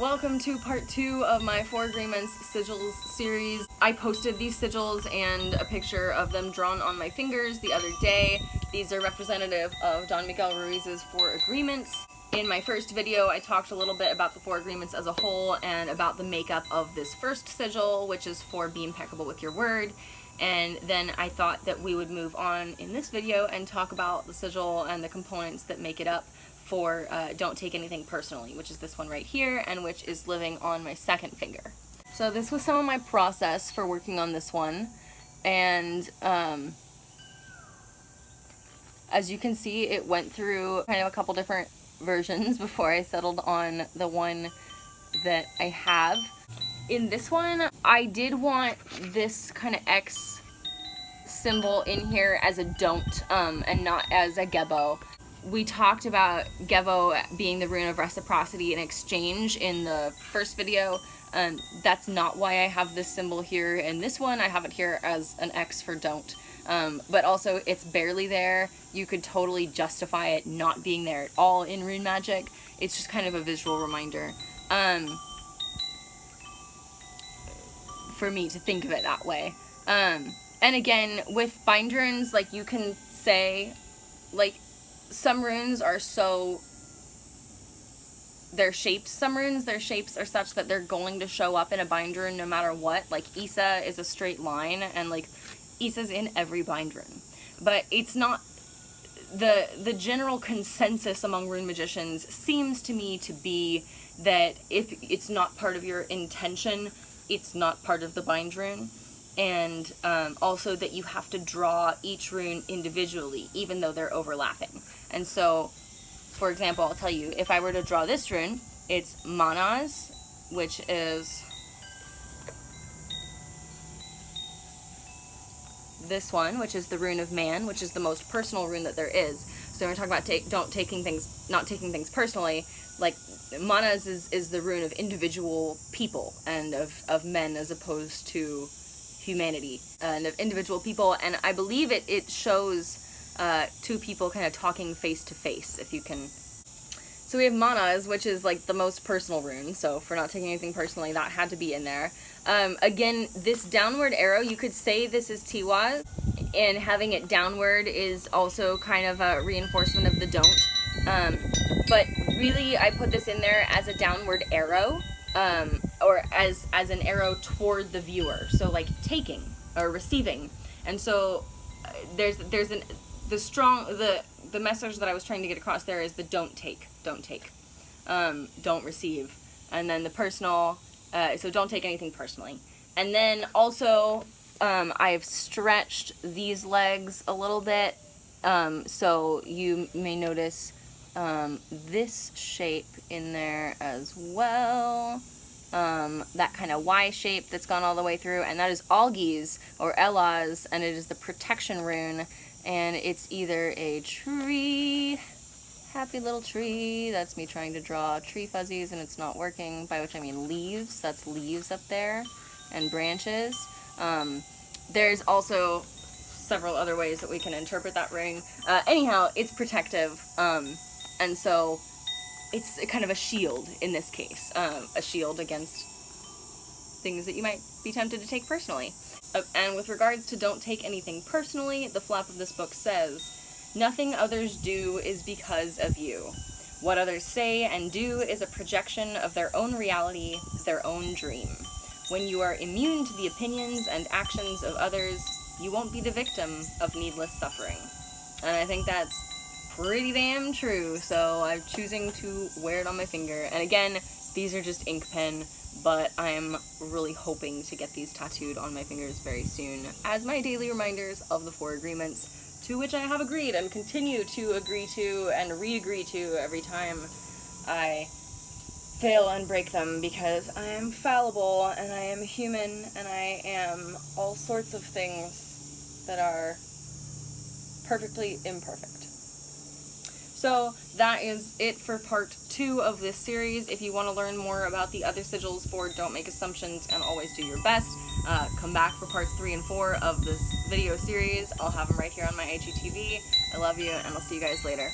Welcome to part 2 of my 4 Agreements Sigils series. I posted these sigils and a picture of them drawn on my fingers the other day. These are representative of Don Miguel Ruiz's 4 Agreements. In my first video, I talked a little bit about the 4 Agreements as a whole and about the makeup of this first sigil, which is for Be Impeccable with Your Word. And then I thought that we would move on in this video and talk about the sigil and the components that make it up for Don't Take Anything Personally, which is this one right here, and which is living on my second finger. So this was some of my process for working on this one, and as you can see, it went through kind of a couple different versions before I settled on the one that I have. In this one, I did want this kind of X symbol in here as a don't, and not as a gebo. We talked about Gevo being the rune of reciprocity and exchange in the first video. That's not why I have this symbol here in this one. I have it here as an X for don't. But also, it's barely there. You could totally justify it not being there at all in rune magic. It's just kind of a visual reminder for me to think of it that way. And again, with Bindrunes, like, you can say, like, some runes are so, their shapes are such that they're going to show up in a Bindrune no matter what. Like, Isa is a straight line, and like, Isa's in every Bindrune. But it's not, the general consensus among rune magicians seems to me to be that if it's not part of your intention, it's not part of the Bindrune. And also that you have to draw each rune individually, even though they're overlapping. And so, for example, I'll tell you, if I were to draw this rune, it's Manas, which is this one, which is the rune of man, which is the most personal rune that there is. So when we're talking about not taking things personally, like, Manas is the rune of individual people and of men as opposed to humanity, and of individual people. And I believe it shows two people kind of talking face to face, if you can. So we have Manas, which is like the most personal rune, so for not taking anything personally, that had to be in there. Again, this downward arrow, you could say this is Tiwa, and having it downward is also kind of a reinforcement of the don't. But really, I put this in there as a downward arrow, or as an arrow toward the viewer, so like taking or receiving. And so the message that I was trying to get across there is the don't take, don't receive. And then the personal, so don't take anything personally. And then also, I've stretched these legs a little bit, so you may notice this shape in there as well. That kind of Y shape that's gone all the way through, and that is Algi's or Ella's, and it is the protection rune, and it's either a tree, happy little tree, that's me trying to draw tree fuzzies and it's not working, by which I mean leaves, that's leaves up there, and branches. There's also several other ways that we can interpret that rune. Anyhow, it's protective, and so it's kind of a shield in this case, a shield against things that you might be tempted to take personally. And with regards to don't take anything personally, the flap of this book says, "Nothing others do is because of you. What others say and do is a projection of their own reality, their own dream. When you are immune to the opinions and actions of others, you won't be the victim of needless suffering." And I think that's pretty damn true, so I'm choosing to wear it on my finger. And again, these are just ink pen, but I'm really hoping to get these tattooed on my fingers very soon as my daily reminders of the 4 Agreements, to which I have agreed and continue to agree to and re-agree to every time I fail and break them, because I am fallible and I am human and I am all sorts of things that are perfectly imperfect. So that is it for part 2 of this series. If you want to learn more about the other sigils for Don't Make Assumptions and Always Do Your Best, come back for parts 3 and 4 of this video series. I'll have them right here on my IGTV. I love you, and I'll see you guys later.